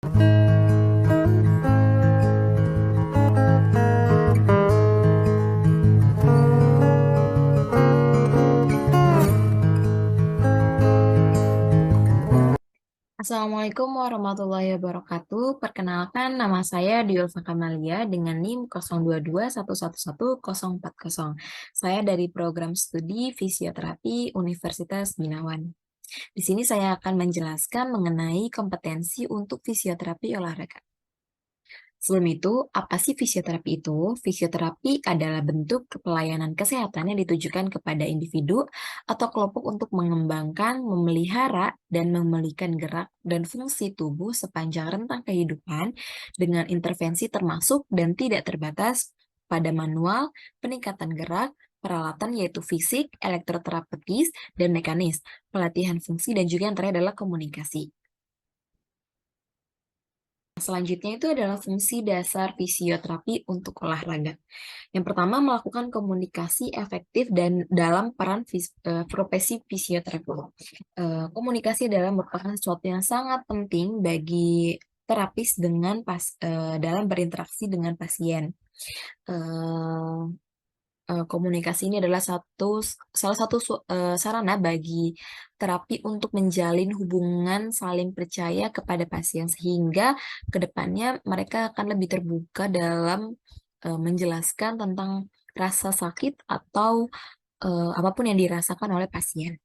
Assalamualaikum warahmatullahi wabarakatuh. Perkenalkan, nama saya Diulfa Kamalia dengan NIM 0221111040. Saya dari program studi fisioterapi Universitas Binawan. Di sini saya akan menjelaskan mengenai kompetensi untuk fisioterapi olahraga. Sebelum itu, apa sih fisioterapi itu? Fisioterapi adalah bentuk pelayanan kesehatan yang ditujukan kepada individu atau kelompok untuk mengembangkan, memelihara, dan memulihkan gerak dan fungsi tubuh sepanjang rentang kehidupan dengan intervensi termasuk dan tidak terbatas pada manual, peningkatan gerak, peralatan yaitu fisik, elektroterapeutis, dan mekanis, pelatihan fungsi, dan juga yang terakhir adalah komunikasi. Selanjutnya itu adalah fungsi dasar fisioterapi untuk olahraga. Yang pertama, melakukan komunikasi efektif dan dalam peran profesi fisioterapi. Komunikasi adalah merupakan sesuatu yang sangat penting bagi terapis dalam berinteraksi dengan pasien. Eh, Komunikasi ini adalah salah satu sarana bagi terapi untuk menjalin hubungan saling percaya kepada pasien sehingga kedepannya mereka akan lebih terbuka dalam menjelaskan tentang rasa sakit atau apapun yang dirasakan oleh pasien.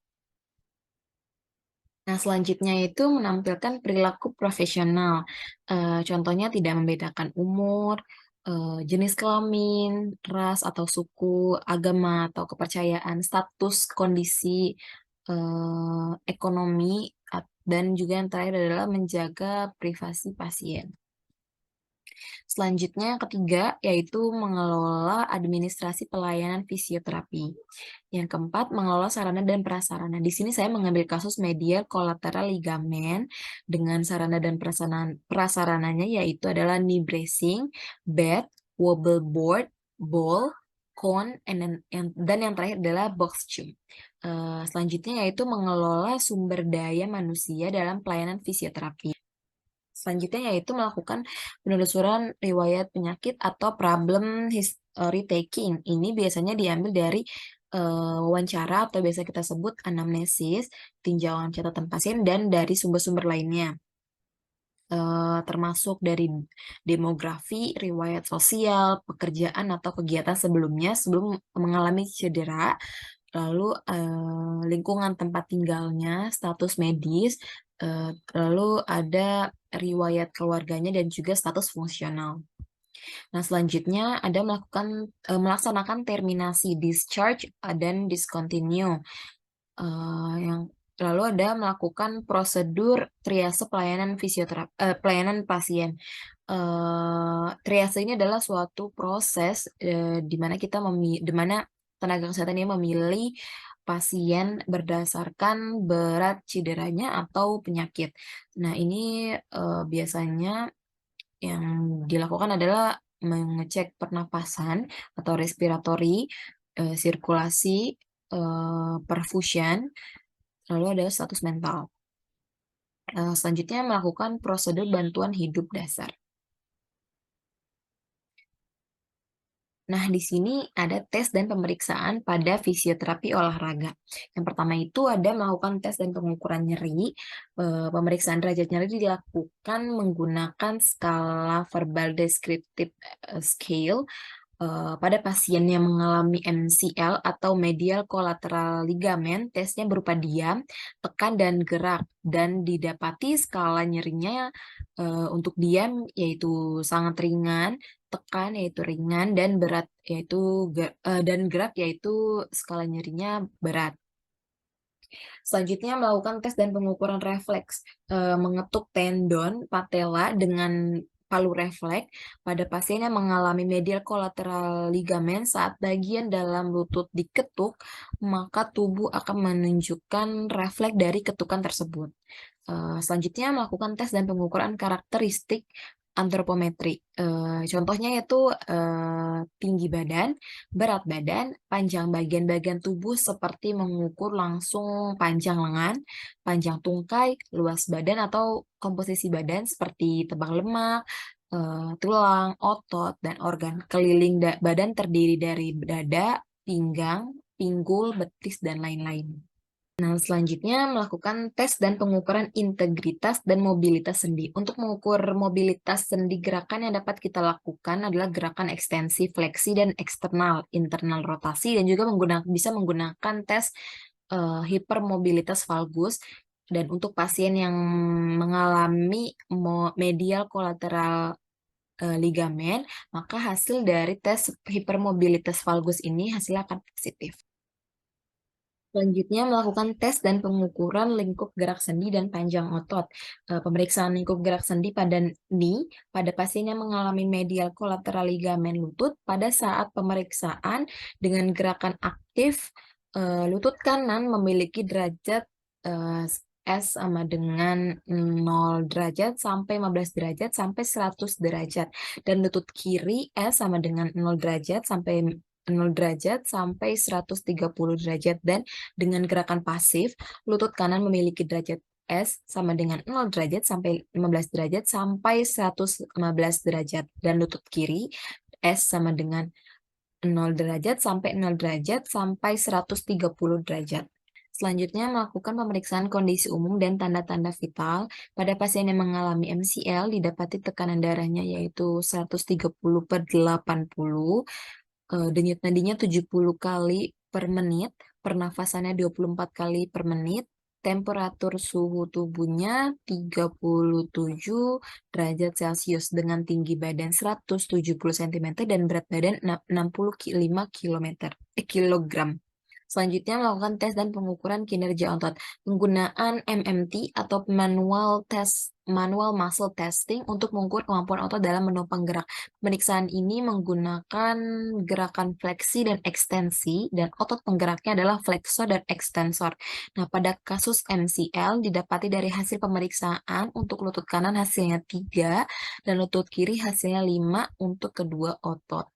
Nah, selanjutnya itu menampilkan perilaku profesional. Contohnya tidak membedakan umur, jenis kelamin, ras atau suku, agama atau kepercayaan, status, kondisi, ekonomi, dan juga yang terakhir adalah menjaga privasi pasien. Selanjutnya yang ketiga yaitu mengelola administrasi pelayanan fisioterapi. Yang keempat, mengelola sarana dan prasarana. Di sini saya mengambil kasus medial kolateral ligamen dengan sarana dan prasarananya yaitu adalah knee bracing, bed, wobble board, ball, cone, dan yang terakhir adalah box tube. Selanjutnya yaitu mengelola sumber daya manusia dalam pelayanan fisioterapi. Selanjutnya yaitu melakukan penelusuran riwayat penyakit atau problem history taking. Ini biasanya diambil dari wawancara atau biasa kita sebut anamnesis, tinjauan catatan pasien, dan dari sumber-sumber lainnya. Termasuk dari demografi, riwayat sosial, pekerjaan atau kegiatan sebelumnya sebelum mengalami cedera, lalu lingkungan tempat tinggalnya, status medis, lalu ada riwayat keluarganya dan juga status fungsional. Nah, selanjutnya ada melaksanakan terminasi discharge dan discontinue. Yang lalu ada melakukan prosedur triase pelayanan pasien. Triase ini adalah suatu proses di mana tenaga kesehatan ini memilih pasien berdasarkan berat cederanya atau penyakit. Nah, ini biasanya yang dilakukan adalah mengecek pernapasan atau respiratory, sirkulasi, perfusion, lalu ada status mental. Selanjutnya melakukan prosedur bantuan hidup dasar. Nah, di sini ada tes dan pemeriksaan pada fisioterapi olahraga. Yang pertama itu ada melakukan tes dan pengukuran nyeri. Pemeriksaan derajat nyeri dilakukan menggunakan skala verbal descriptive scale pada pasien yang mengalami MCL atau medial collateral ligament. Tesnya berupa diam, tekan, dan gerak. Dan didapati skala nyerinya untuk diam yaitu sangat ringan, tekan yaitu ringan, dan berat dan gerak yaitu skala nyerinya berat. Selanjutnya melakukan tes dan pengukuran refleks, mengetuk tendon patella dengan palu refleks pada pasien yang mengalami medial collateral ligament. Saat bagian dalam lutut diketuk, maka tubuh akan menunjukkan refleks dari ketukan tersebut. Selanjutnya melakukan tes dan pengukuran karakteristik antropometri. Contohnya yaitu tinggi badan, berat badan, panjang bagian-bagian tubuh seperti mengukur langsung panjang lengan, panjang tungkai, luas badan atau komposisi badan seperti tebang lemak, tulang, otot, dan organ. Keliling badan terdiri dari dada, pinggang, pinggul, betis, dan lain-lain. Nah, selanjutnya melakukan tes dan pengukuran integritas dan mobilitas sendi. Untuk mengukur mobilitas sendi, gerakan yang dapat kita lakukan adalah gerakan ekstensi, fleksi, dan eksternal, internal rotasi, dan juga bisa menggunakan tes hipermobilitas valgus. Dan untuk pasien yang mengalami medial kolateral ligamen, maka hasil dari tes hipermobilitas valgus ini hasilnya akan positif. Selanjutnya, melakukan tes dan pengukuran lingkup gerak sendi dan panjang otot. Pemeriksaan lingkup gerak sendi pada pada pasien yang mengalami medial kolateral ligamen lutut pada saat pemeriksaan dengan gerakan aktif lutut kanan memiliki derajat S sama dengan 0 derajat sampai 15 derajat sampai 100 derajat. Dan lutut kiri S sama dengan 0 derajat sampai 0 derajat sampai 130 derajat. Dan dengan gerakan pasif, lutut kanan memiliki derajat S sama dengan 0 derajat sampai 15 derajat sampai 115 derajat. Dan lutut kiri S sama dengan 0 derajat sampai 0 derajat sampai 130 derajat. Selanjutnya, melakukan pemeriksaan kondisi umum dan tanda-tanda vital. Pada pasien yang mengalami MCL, didapati tekanan darahnya yaitu 130/80, denyut nadinya 70 kali per menit, pernafasannya 24 kali per menit, temperatur suhu tubuhnya 37 derajat Celcius dengan tinggi badan 170 cm dan berat badan 65 kilogram. Selanjutnya, melakukan tes dan pengukuran kinerja otot. Penggunaan MMT atau manual muscle testing untuk mengukur kemampuan otot dalam menopang gerak. Pemeriksaan ini menggunakan gerakan fleksi dan ekstensi, dan otot penggeraknya adalah flexor dan ekstensor. Nah, pada kasus MCL didapati dari hasil pemeriksaan untuk lutut kanan hasilnya 3 dan lutut kiri hasilnya 5 untuk kedua otot,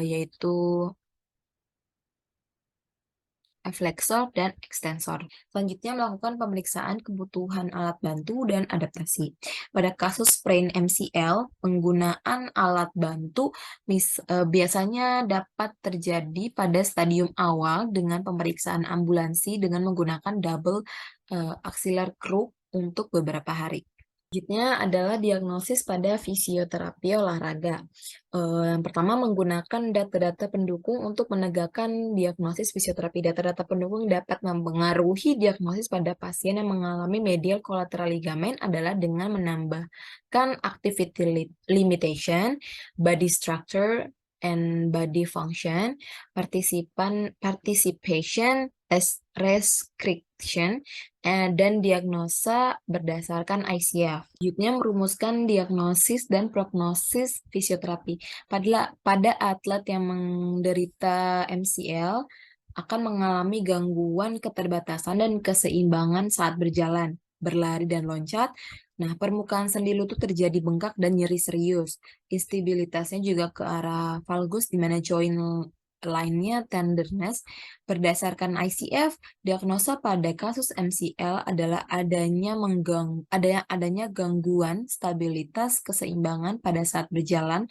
yaitu flexor, dan ekstensor. Selanjutnya, melakukan pemeriksaan kebutuhan alat bantu dan adaptasi. Pada kasus sprain MCL, penggunaan alat bantu biasanya dapat terjadi pada stadium awal dengan pemeriksaan ambulansi dengan menggunakan double axillar crook untuk beberapa hari. Selanjutnya adalah diagnosis pada fisioterapi olahraga. Yang pertama, menggunakan data-data pendukung untuk menegakkan diagnosis fisioterapi. Data-data pendukung dapat mempengaruhi diagnosis pada pasien yang mengalami medial collateral ligament adalah dengan menambahkan activity limitation, body structure, and body function, participation, restriction, dan diagnosa berdasarkan ICF. Selanjutnya, merumuskan diagnosis dan prognosis fisioterapi. Pada atlet yang menderita MCL akan mengalami gangguan keterbatasan dan keseimbangan saat berjalan, berlari, dan loncat. Nah, permukaan sendi lutut terjadi bengkak dan nyeri serius. Instabilitasnya juga ke arah valgus, di mana joint lainnya tenderness. Berdasarkan ICF, diagnosa pada kasus MCL adalah adanya gangguan stabilitas keseimbangan pada saat berjalan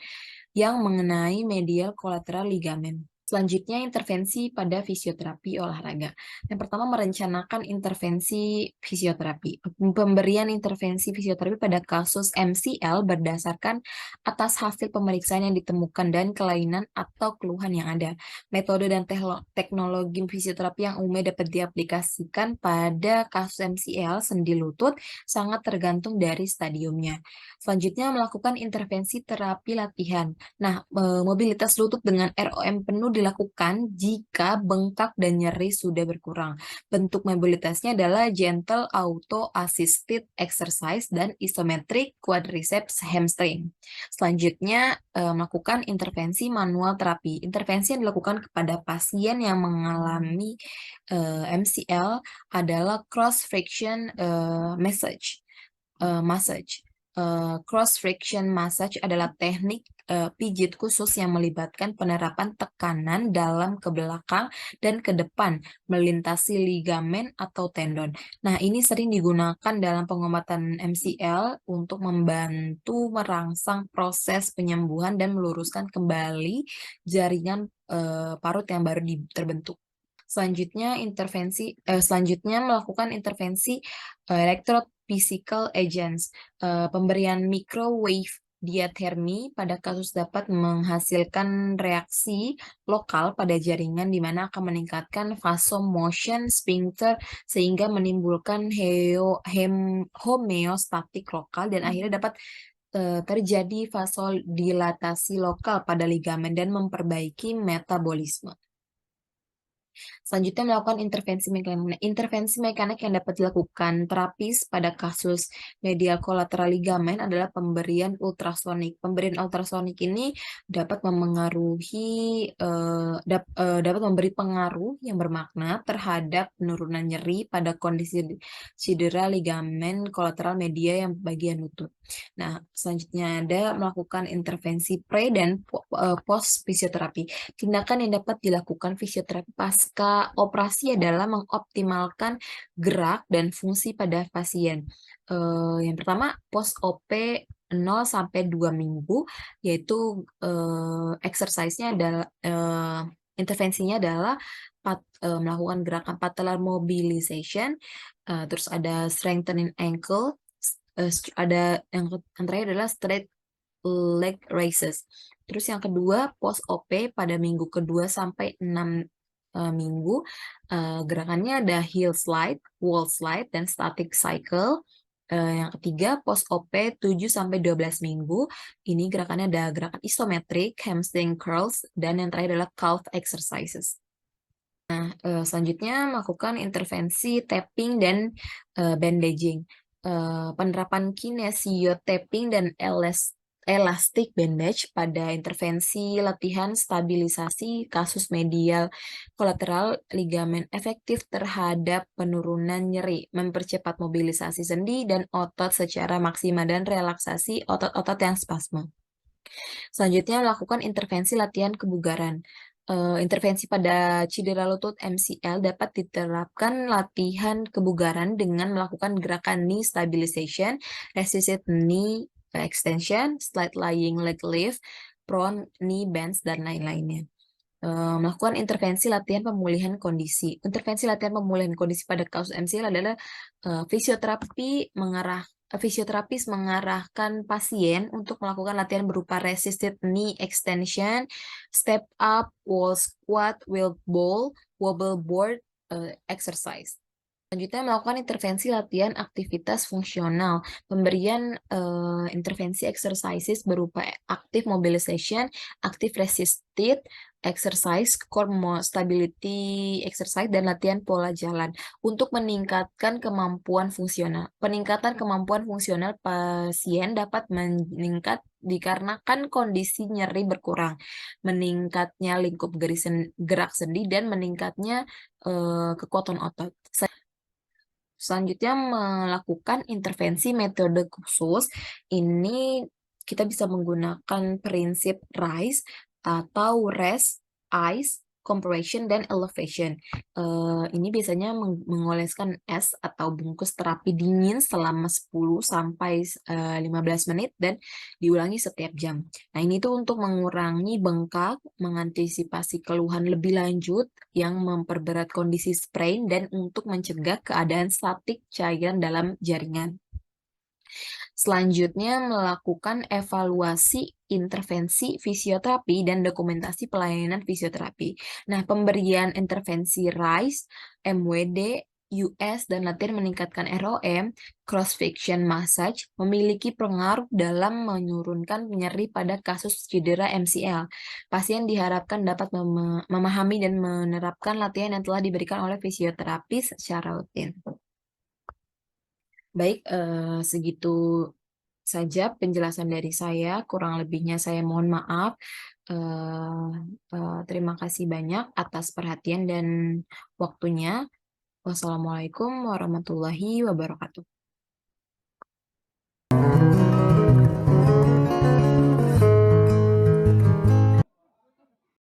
yang mengenai medial collateral ligament. Selanjutnya, intervensi pada fisioterapi olahraga. Yang pertama, merencanakan intervensi fisioterapi. Pemberian intervensi fisioterapi pada kasus MCL berdasarkan atas hasil pemeriksaan yang ditemukan dan kelainan atau keluhan yang ada. Metode dan teknologi fisioterapi yang umumnya dapat diaplikasikan pada kasus MCL sendi lutut sangat tergantung dari stadiumnya. Selanjutnya, melakukan intervensi terapi latihan. Nah, mobilitas lutut dengan ROM penuh dilakukan jika bengkak dan nyeri sudah berkurang. Bentuk mobilitasnya adalah gentle auto assisted exercise dan isometric quadriceps hamstring. Selanjutnya, melakukan intervensi manual terapi. Intervensi yang dilakukan kepada pasien yang mengalami MCL adalah cross friction massage. Cross friction massage adalah teknik pijit khusus yang melibatkan penerapan tekanan dalam ke belakang dan ke depan melintasi ligamen atau tendon. Nah, ini sering digunakan dalam pengobatan MCL untuk membantu merangsang proses penyembuhan dan meluruskan kembali jaringan parut yang baru terbentuk. Selanjutnya melakukan intervensi electrophysical agents. Pemberian microwave diathermi pada kasus dapat menghasilkan reaksi lokal pada jaringan di mana akan meningkatkan vasomotion sphincter sehingga menimbulkan homeostatik lokal dan akhirnya dapat terjadi vasodilatasi lokal pada ligamen dan memperbaiki metabolisme. Selanjutnya melakukan intervensi mekanik. Nah, intervensi mekanik yang dapat dilakukan terapis pada kasus medial kolateral ligamen adalah pemberian ultrasonik. Pemberian ultrasonik ini dapat dapat memberi pengaruh yang bermakna terhadap penurunan nyeri pada kondisi cedera ligamen kolateral media yang bagian lutut. Nah, selanjutnya ada melakukan intervensi pre dan post fisioterapi. Tindakan yang dapat dilakukan fisioterapi pasca operasi adalah mengoptimalkan gerak dan fungsi pada pasien. Yang pertama, post OP 0 sampai 2 minggu, yaitu exercise-nya adalah intervensinya adalah melakukan gerakan patellar mobilization, terus ada strengthening ankle, ada yang terakhir adalah straight leg raises. Terus yang kedua, post OP pada minggu kedua sampai 6 minggu. Gerakannya ada heel slide, wall slide, dan static cycle. Yang ketiga, post OP 7 sampai 12 minggu. Ini gerakannya ada gerakan isometrik, hamstring curls, dan yang terakhir adalah calf exercises. Selanjutnya melakukan intervensi tapping dan bandaging. Penerapan kinesio-tapping dan elastic bandage pada intervensi latihan stabilisasi kasus medial kolateral ligamen efektif terhadap penurunan nyeri, mempercepat mobilisasi sendi dan otot secara maksimal dan relaksasi otot-otot yang spasme. Selanjutnya melakukan intervensi latihan kebugaran. Intervensi pada cedera lutut MCL dapat diterapkan latihan kebugaran dengan melakukan gerakan knee stabilization, resisted knee extension, slide lying leg lift, prone knee bends, dan lain-lainnya. Melakukan intervensi latihan pemulihan kondisi. Intervensi latihan pemulihan kondisi pada kasus MCL adalah fisioterapis mengarahkan pasien untuk melakukan latihan berupa resisted knee extension, step up, wall squat, wheel ball, wobble board exercise. Selanjutnya melakukan intervensi latihan aktivitas fungsional, pemberian intervensi exercises berupa active mobilization, active resisted exercise, core stability exercise, dan latihan pola jalan untuk meningkatkan kemampuan fungsional. Peningkatan kemampuan fungsional pasien dapat meningkat dikarenakan kondisi nyeri berkurang, meningkatnya lingkup gerak sendi, dan meningkatnya kekuatan otot. Selanjutnya melakukan intervensi metode khusus. Ini kita bisa menggunakan prinsip RICE atau rest, ice, compression, dan elevation. Ini biasanya mengoleskan es atau bungkus terapi dingin selama 10 sampai 15 menit dan diulangi setiap jam. Nah, ini tuh untuk mengurangi bengkak, mengantisipasi keluhan lebih lanjut yang memperberat kondisi sprain, dan untuk mencegah keadaan statik cairan dalam jaringan. Selanjutnya melakukan evaluasi intervensi fisioterapi dan dokumentasi pelayanan fisioterapi. Nah, pemberian intervensi RICE, MWD, US, dan latihan meningkatkan ROM, cross-friction massage, memiliki pengaruh dalam menurunkan nyeri pada kasus cedera MCL. Pasien diharapkan dapat memahami dan menerapkan latihan yang telah diberikan oleh fisioterapis secara rutin. Baik, segitu saja penjelasan dari saya. Kurang lebihnya saya mohon maaf. Terima kasih banyak atas perhatian dan waktunya. Wassalamualaikum warahmatullahi wabarakatuh.